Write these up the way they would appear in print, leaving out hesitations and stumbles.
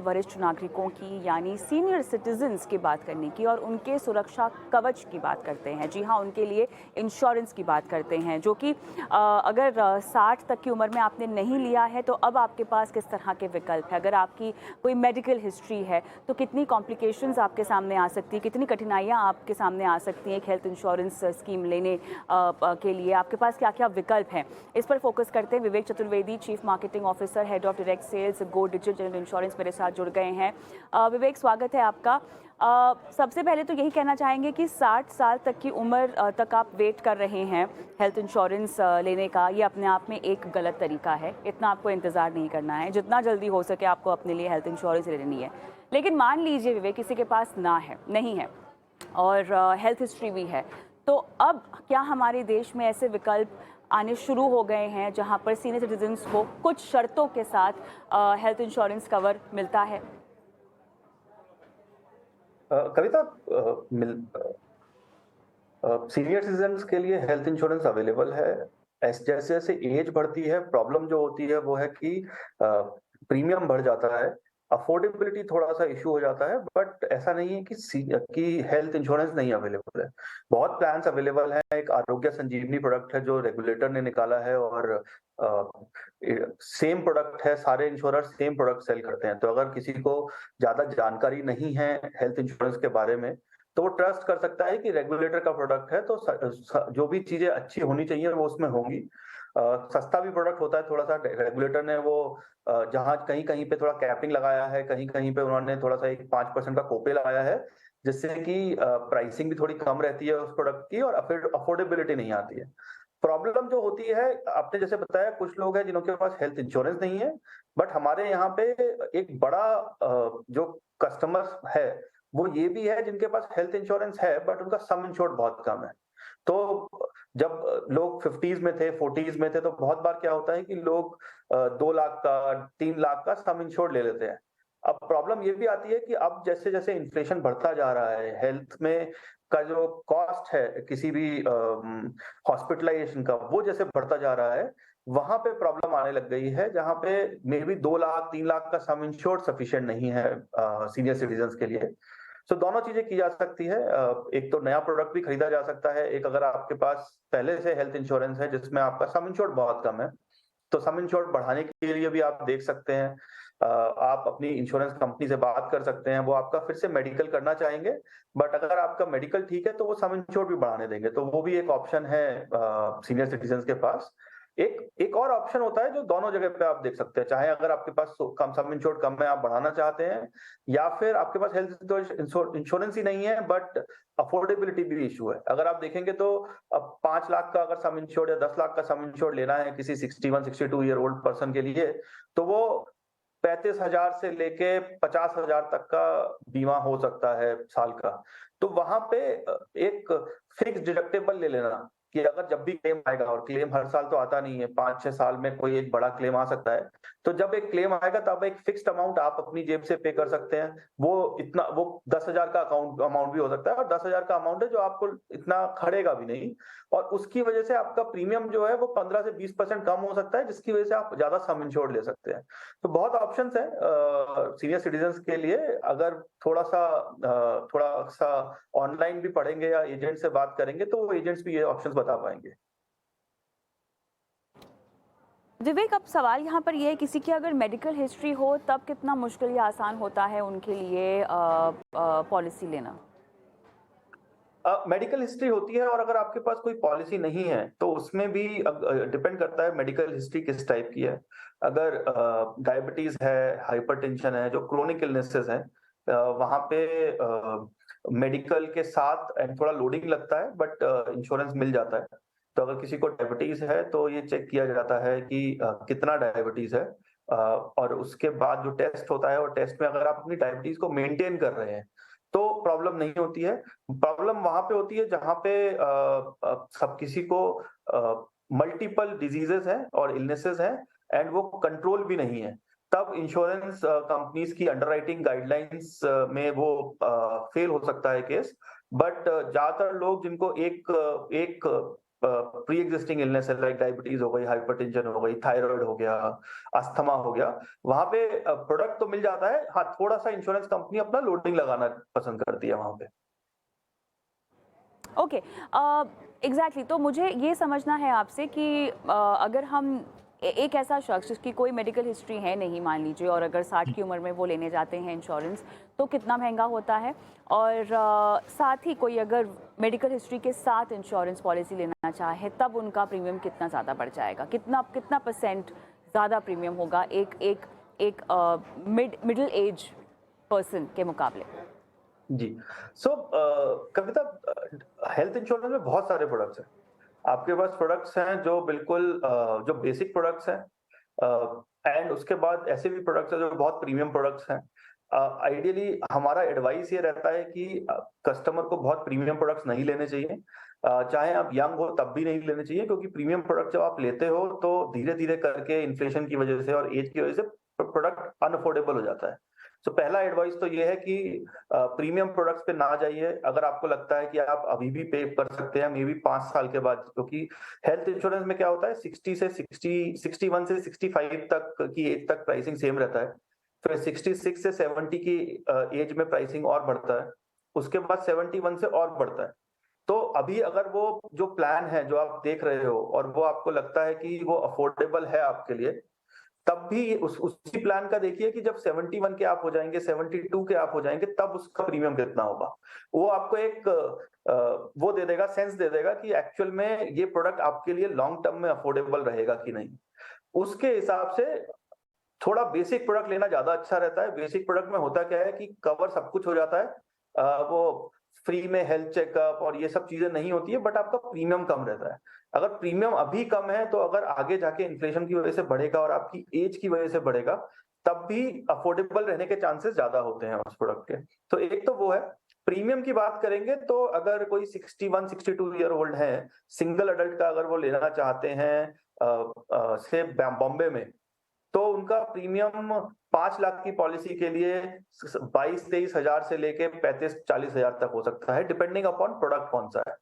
वरिष्ठ नागरिकों की यानी सीनियर सिटीजन्स की बात करने की और उनके सुरक्षा कवच की बात करते हैं। जी हाँ, उनके लिए इंश्योरेंस की बात करते हैं, जो कि अगर 60 तक की उम्र में आपने नहीं लिया है तो अब आपके पास किस तरह के विकल्प है। अगर आपकी कोई मेडिकल हिस्ट्री है तो कितनी कॉम्प्लिकेशंस आपके सामने आ सकती है, कितनी कठिनाइयाँ आपके सामने आ सकती हैं एक हेल्थ इंश्योरेंस स्कीम लेने के लिए, आपके पास क्या क्या विकल्प हैं, इस पर फोकस करते हैं। Vivek Chaturvedi, chief marketing officer, head of direct sales, Go Digital General Insurance, मेरे साथ जुड़ गए हैं। विवेक, स्वागत है आपका। सबसे पहले तो यही कहना चाहेंगे कि 60 साल तक की उम्र तक आप वेट कर रहे हैं हेल्थ इंश्योरेंस लेने का, ये अपने आप में एक गलत तरीका है। इतना आपको इंतज़ार नहीं करना है, जितना जल्दी हो सके आपको अपने लिए हेल्थ इंश्योरेंस लेनी है। लेकिन मान लीजिए विवेक, किसी के पास नहीं है और हेल्थ हिस्ट्री भी है, तो अब क्या हमारे देश में ऐसे विकल्प आने शुरू हो गए हैं जहां पर सीनियर सिटीजन्स को कुछ शर्तों के साथ हेल्थ इंश्योरेंस कवर मिलता है? कविता, सीनियर सिटीजन्स के लिए हेल्थ इंश्योरेंस अवेलेबल है। जैसे जैसे एज बढ़ती है, प्रॉब्लम जो होती है वो है कि प्रीमियम बढ़ जाता है, अफोर्डेबिलिटी थोड़ा सा इशू हो जाता है। बट ऐसा नहीं है कि हेल्थ इंश्योरेंस नहीं अवेलेबल है। बहुत प्लान्स अवेलेबल हैं। एक आरोग्य संजीवनी प्रोडक्ट है जो रेगुलेटर ने निकाला है, और सेम प्रोडक्ट है, सारे इंश्योरर सेम प्रोडक्ट सेल करते हैं। तो अगर किसी को ज्यादा जानकारी नहीं है हेल्थ इंश्योरेंस के बारे में, तो वो ट्रस्ट कर सकता है कि रेगुलेटर का प्रोडक्ट है, तो जो भी चीजें अच्छी होनी चाहिए वो उसमें होंगी। सस्ता भी प्रोडक्ट होता है थोड़ा सा। रेगुलेटर ने वो जहाँ कहीं कहीं पे थोड़ा कैपिंग लगाया है, कहीं कहीं पे उन्होंने थोड़ा सा एक 5% का कोपे लगाया है, जिससे कि प्राइसिंग भी थोड़ी कम रहती है उस प्रोडक्ट की, और अफोर्डेबिलिटी नहीं आती है। प्रॉब्लम जो होती है, आपने जैसे बताया, कुछ लोग हैं जिनके पास हेल्थ इंश्योरेंस नहीं है, बट हमारे यहाँ पे एक बड़ा जो कस्टमर है वो ये भी है जिनके पास हेल्थ इंश्योरेंस है, बट उनका सम इंश्योर्ड बहुत कम है। तो जब लोग 50s में थे, 40s में थे, तो बहुत बार क्या होता है कि लोग 2 लाख का, 3 लाख का सम इंश्योर्ड ले लेते हैं। अब प्रॉब्लम ये भी आती है कि अब जैसे जैसे इन्फ्लेशन बढ़ता जा रहा है, हेल्थ में का जो कॉस्ट है किसी भी हॉस्पिटलाइजेशन का, वो जैसे बढ़ता जा रहा है, वहां पे प्रॉब्लम आने लग गई है, जहां पे मे बी 2 लाख 3 लाख का सम इंश्योर्ड सफिशिएंट नहीं है सीनियर सिटीजन के लिए। सो दोनों चीजें की जा सकती है। एक तो नया प्रोडक्ट भी खरीदा जा सकता है। एक, अगर आपके पास पहले से हेल्थ इंश्योरेंस है जिसमें आपका सम इंश्योर्ड बहुत कम है, तो सम इंश्योर्ड बढ़ाने के लिए भी आप देख सकते हैं। आप अपनी इंश्योरेंस कंपनी से बात कर सकते हैं, वो आपका फिर से मेडिकल करना चाहेंगे, बट अगर आपका मेडिकल ठीक है तो वो सम इंश्योर्ड भी बढ़ाने देंगे। तो वो भी एक ऑप्शन है सीनियर सिटीजन के पास। एक एक और ऑप्शन होता है जो दोनों जगह पे आप देख सकते हैं, चाहे अगर आपके पास कम सम इंश्योर्ड कम है, आप बढ़ाना चाहते हैं, या फिर आपके पास हेल्थ इंश्योरेंस ही नहीं है बट अफोर्डेबिलिटी भी इशू है। अगर आप देखेंगे तो अब 5 लाख का अगर सम इंश्योर्ड या 10 लाख का सम इंश्योर्ड लेना है किसी 61-62 ईयर ओल्ड पर्सन के लिए, तो वो 35,000 से लेके 50,000 तक का बीमा हो सकता है साल का। तो वहां पे एक फिक्स डिडक्टेबल ले लेना, कि अगर जब भी क्लेम आएगा, और क्लेम हर साल तो आता नहीं है, 5-6 साल में कोई एक बड़ा क्लेम आ सकता है, तो जब एक क्लेम आएगा तब एक फिक्स्ड अमाउंट आप अपनी जेब से पे कर सकते हैं। वो 10,000 का अमाउंट भी हो सकता है, और 10,000 का अमाउंट है जो आपको इतना खड़ेगा भी नहीं, और उसकी वजह से आपका प्रीमियम जो है वो 15 से 20% कम हो सकता है, जिसकी वजह से आप ज्यादा सम इंश्योर्ड ले सकते हैं। तो बहुत ऑप्शंस हैं सीनियर सिटीजन्स के लिए। अगर थोड़ा सा ऑनलाइन भी पढ़ेंगे या एजेंट से बात करेंगे, तो वो एजेंट्स भी ये ऑप्शंस बता पाएंगे। विवेक, अब सवाल यहाँ पर यह है, किसी की अगर मेडिकल हिस्ट्री हो तब कितना मुश्किल या आसान होता है उनके लिए पॉलिसी लेना? मेडिकल हिस्ट्री होती है, और अगर आपके पास कोई पॉलिसी नहीं है तो उसमें भी डिपेंड करता है मेडिकल हिस्ट्री किस टाइप की है। अगर डायबिटीज है, हाइपरटेंशन है, जो क्रोनिक इलनेसेस हैं, वहां पे मेडिकल के साथ थोड़ा लोडिंग लगता है, बट इंश्योरेंस मिल जाता है। तो अगर किसी को डायबिटीज है तो ये चेक किया जाता है कि कितना डायबिटीज है, और उसके बाद जो टेस्ट होता है, और टेस्ट में अगर आप अपनी डायबिटीज को मेंटेन कर रहे हैं तो प्रॉब्लम नहीं होती है। प्रॉब्लम वहां पे होती है जहां पे सब किसी को मल्टीपल डिजीजेस हैं और इलनेसेस हैं, एंड वो कंट्रोल भी नहीं है। तब इंश्योरेंस कंपनीज की अंडरराइटिंग गाइडलाइंस में वो फेल हो सकता है केस। बट ज्यादातर लोग जिनको एक एक प्री एग्जिस्टिंग इलनेस है, लाइक डायबिटीज हो गई, हाइपरटेंशन हो गई, थायराइड हो गया, अस्थमा हो गया, वहां पे प्रोडक्ट तो मिल जाता है। हाँ, थोड़ा सा इंश्योरेंस कंपनी अपना लोडिंग लगाना पसंद करती है वहां पे। Okay, exactly. तो मुझे ये समझना है आपसे कि अगर हम एक ऐसा शख्स जिसकी कोई मेडिकल हिस्ट्री है नहीं, मान लीजिए, और अगर 60 की उम्र में वो लेने जाते हैं इंश्योरेंस, तो कितना महंगा होता है? और साथ ही कोई अगर मेडिकल हिस्ट्री के साथ इंश्योरेंस पॉलिसी लेना चाहे, तब उनका प्रीमियम कितना ज़्यादा बढ़ जाएगा? कितना कितना परसेंट ज़्यादा प्रीमियम होगा एक एक एक मिडिल एज पर्सन के मुकाबले? जी। सो कविता, हेल्थ इंश्योरेंस में बहुत सारे प्रोडक्ट्स हैं। आपके पास प्रोडक्ट्स हैं जो बिल्कुल जो बेसिक प्रोडक्ट्स हैं, एंड उसके बाद ऐसे भी प्रोडक्ट्स हैं जो बहुत प्रीमियम प्रोडक्ट्स हैं। आइडियली हमारा एडवाइस ये रहता है कि कस्टमर को बहुत प्रीमियम प्रोडक्ट्स नहीं लेने चाहिए। चाहे आप यंग हो तब भी नहीं लेने चाहिए, क्योंकि प्रीमियम प्रोडक्ट जब आप लेते हो तो धीरे धीरे करके इन्फ्लेशन की वजह से और एज की वजह से प्रोडक्ट अनअफोर्डेबल हो जाता है। तो पहला एडवाइस तो ये है कि प्रीमियम प्रोडक्ट्स पे ना जाइए। अगर आपको लगता है कि आप अभी भी पे कर सकते हैं, मे बी 5 साल के बाद, क्योंकि हेल्थ इंश्योरेंस में क्या होता है, 60 से 61 से 65 तक की एज तक प्राइसिंग सेम रहता है। फिर 66 से 70 की एज में प्राइसिंग और बढ़ता है। उसके बाद 71 से और बढ़ता है। तो अभी अगर वो जो प्लान है जो आप देख रहे हो और वो आपको लगता है कि वो अफोर्डेबल है आपके लिए, तब भी उसी प्लान का देखिए कि जब 71 के आप हो जाएंगे, 72 के आप हो जाएंगे, तब उसका प्रीमियम कितना होगा। वो आपको एक वो दे देगा, सेंस दे देगा कि एक्चुअल में ये प्रोडक्ट आपके लिए लॉन्ग टर्म में अफोर्डेबल रहेगा कि नहीं। उसके हिसाब से थोड़ा बेसिक प्रोडक्ट लेना ज्यादा अच्छा रहता है। बेसिक प्रोडक्ट में होता क्या है कि कवर सब कुछ हो जाता है, वो फ्री में हेल्थ चेकअप और ये सब चीजें नहीं होती है, बट आपका प्रीमियम कम रहता है। अगर प्रीमियम अभी कम है तो अगर आगे जाके इन्फ्लेशन की वजह से बढ़ेगा और आपकी एज की वजह से बढ़ेगा, तब भी अफोर्डेबल रहने के चांसेस ज्यादा होते हैं उस प्रोडक्ट के। तो एक तो वो है। प्रीमियम की बात करेंगे तो अगर कोई 61 62 ईयर ओल्ड है, सिंगल अडल्ट का अगर वो लेना चाहते हैं से बॉम्बे में, तो उनका प्रीमियम 5 लाख की पॉलिसी के लिए 22-23 हजार से लेके 35-40 हजार तक हो सकता है, डिपेंडिंग अपॉन प्रोडक्ट कौन सा है।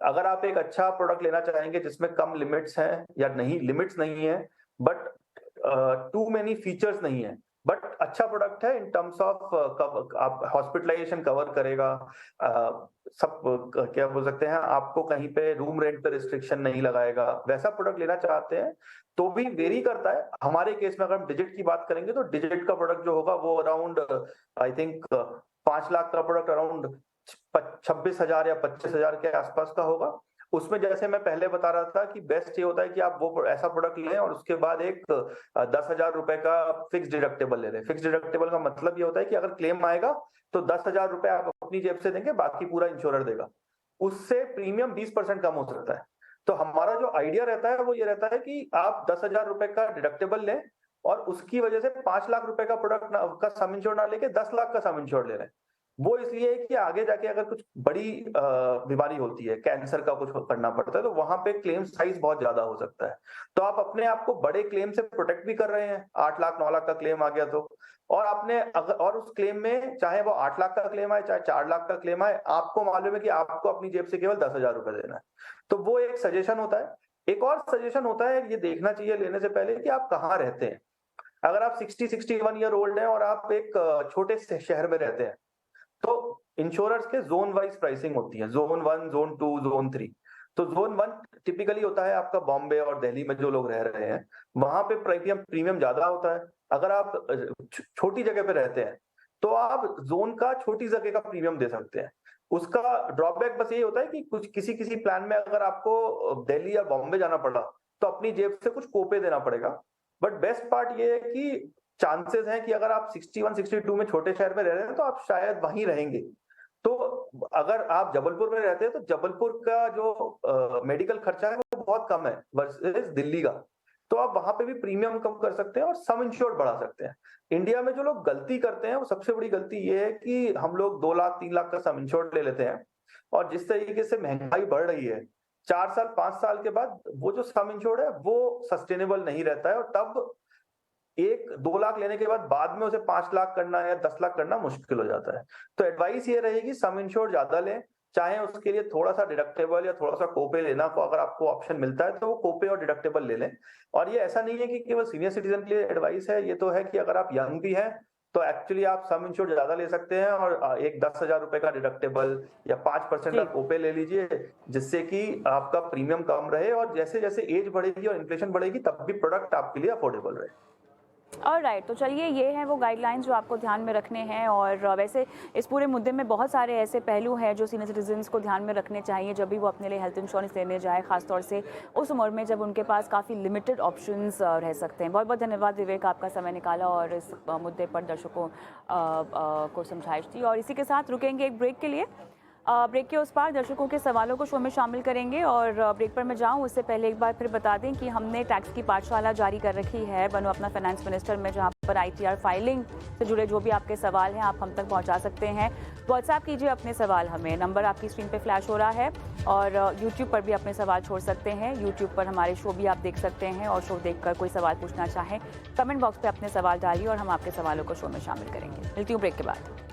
अगर आप एक अच्छा प्रोडक्ट लेना चाहेंगे जिसमें कम लिमिट्स हैं या नहीं, लिमिट्स नहीं है, बट टू मेनी फीचर्स नहीं है, बट अच्छा प्रोडक्ट है इन टर्म्स ऑफ आप हॉस्पिटलाइजेशन कवर करेगा, सब क्या बोल सकते हैं, आपको कहीं पे रूम रेंट पे रिस्ट्रिक्शन नहीं लगाएगा, वैसा प्रोडक्ट लेना चाहते हैं तो भी वेरी करता है। हमारे केस में अगर हम डिजिट की बात करेंगे तो डिजिट का प्रोडक्ट जो होगा वो अराउंड आई थिंक 5 लाख का प्रोडक्ट अराउंड 26 हजार या 25 हजार के आसपास का होगा। उसमें जैसे मैं पहले बता रहा था कि बेस्ट ये होता है कि आप वो ऐसा प्रोडक्ट लें और उसके बाद एक 10 हजार रुपए का फिक्स डिडक्टेबल ले लें। फिक्स डिडक्टेबल का मतलब ये होता है कि अगर क्लेम आएगा तो 10 हजार रुपए आप अपनी जेब से देंगे, बाकी पूरा इंश्योरर देगा। उससे प्रीमियम 20% कम हो सकता है। तो हमारा जो आइडिया रहता है वो ये रहता है कि आप 10 हजार रुपए का डिडक्टेबल लें और उसकी वजह से 5 लाख रुपए का प्रोडक्ट का सम इंश्योर ना लेके 10 लाख का सम इंश्योर ले रहे हैं। वो इसलिए है कि आगे जाके अगर कुछ बड़ी बीमारी होती है, कैंसर का कुछ करना पड़ता है, तो वहां पे क्लेम साइज बहुत ज्यादा हो सकता है। तो आप अपने आप को बड़े क्लेम से प्रोटेक्ट भी कर रहे हैं। 8 लाख 9 लाख का क्लेम आ गया तो, और आपने अगर और उस क्लेम में चाहे वो 8 लाख का क्लेम आए चाहे 4 लाख का क्लेम आए, आपको मालूम है कि आपको अपनी जेब से केवल 10 हजार रुपए देना है। तो वो एक सजेशन होता है। एक और सजेशन होता है, ये देखना चाहिए लेने से पहले कि आप कहाँ रहते हैं। अगर आप 60-61 ईयर ओल्ड हैं और आप एक छोटे से शहर में रहते हैं, तो इंश्योरर्स के जोन वाइज प्राइसिंग होती है, जोन 1, जोन 2, जोन 3। तो जोन 1 टिपिकली होता है आपका बॉम्बे और दिल्ली में जो लोग रह रहे हैं, वहां पे प्रीमियम ज्यादा होता है। अगर आप छोटी जगह पे रहते हैं तो आप जोन का छोटी जगह का प्रीमियम दे सकते हैं। उसका ड्रॉबैक बस ये होता है कि कुछ किसी किसी प्लान में अगर आपको दिल्ली या बॉम्बे जाना पड़ा तो अपनी जेब से कुछ कोपे देना पड़ेगा। बट बेस्ट पार्ट ये है कि चांसेस हैं कि अगर आप 61-62 में छोटे शहर में रह रहे हैं तो आप शायद वहीं रहेंगे। तो अगर आप जबलपुर में रहते हैं तो जबलपुर का जो मेडिकल खर्चा है वो बहुत कम है वर्सेस दिल्ली का। तो आप वहां पे भी प्रीमियम कम कर सकते हैं और सम इंश्योर्ड बढ़ा सकते हैं। इंडिया में जो लोग गलती करते हैं वो सबसे बड़ी गलती ये है कि हम लोग 2 लाख 3 लाख का सम इंश्योर्ड ले लेते हैं, और जिस तरीके से महंगाई बढ़ रही है, 4 साल 5 साल के बाद वो जो सम इंश्योर्ड है वो सस्टेनेबल नहीं रहता है, और तब 1-2 लाख लेने के बाद में उसे 5 लाख करना या 10 लाख करना मुश्किल हो जाता है। तो एडवाइस ये रहेगी सम इंश्योर्ड ज्यादा लें, चाहे उसके लिए थोड़ा सा डिडक्टेबल या थोड़ा सा कोपे लेना को अगर आपको ऑप्शन मिलता है तो वो कोपे और डिडक्टेबल ले लें। और ये ऐसा नहीं है कि केवल सीनियर सिटीजन के लिए एडवाइस है, ये तो है कि अगर आप यंग भी हैं तो एक्चुअली आप सम इंश्योर्ड ज्यादा ले सकते हैं और एक 10,000 रुपए का डिडक्टेबल या 5% का जी। कोपे ले लीजिए, जिससे कि आपका प्रीमियम कम रहे और जैसे जैसे एज बढ़ेगी और इन्फ्लेशन बढ़ेगी तब भी प्रोडक्ट आपके लिए अफोर्डेबल रहे। ऑलराइट, तो चलिए ये हैं वो गाइडलाइंस जो आपको ध्यान में रखने हैं। और वैसे इस पूरे मुद्दे में बहुत सारे ऐसे पहलू हैं जो सीनियर सिटीजन्स को ध्यान में रखने चाहिए जब भी वो अपने लिए हेल्थ इंश्योरेंस लेने जाए, खासतौर से उस उम्र में जब उनके पास काफ़ी लिमिटेड ऑप्शंस रह सकते हैं। बहुत बहुत धन्यवाद विवेक, आपका समय निकाला और इस मुद्दे पर दर्शकों को समझाइश दी। और इसी के साथ रुकेंगे एक ब्रेक के लिए। ब्रेक के उस पार दर्शकों के सवालों को शो में शामिल करेंगे। और ब्रेक पर मैं जाऊं उससे पहले एक बार फिर बता दें कि हमने टैक्स की पाठशाला जारी कर रखी है बनो अपना फाइनेंस मिनिस्टर में, जहां पर ITR फाइलिंग से जुड़े जो भी आपके सवाल हैं आप हम तक पहुंचा सकते हैं। व्हाट्सएप कीजिए अपने सवाल हमें, नंबर आपकी स्क्रीन पे फ्लैश हो रहा है। और यूट्यूब पर भी अपने सवाल छोड़ सकते हैं, यूट्यूब पर हमारे शो भी आप देख सकते हैं। और शो देखकर कोई सवाल पूछना चाहें कमेंट बॉक्स पे अपने सवाल डालिए और हम आपके सवालों को शो में शामिल करेंगे। मिलती हूँ ब्रेक के बाद।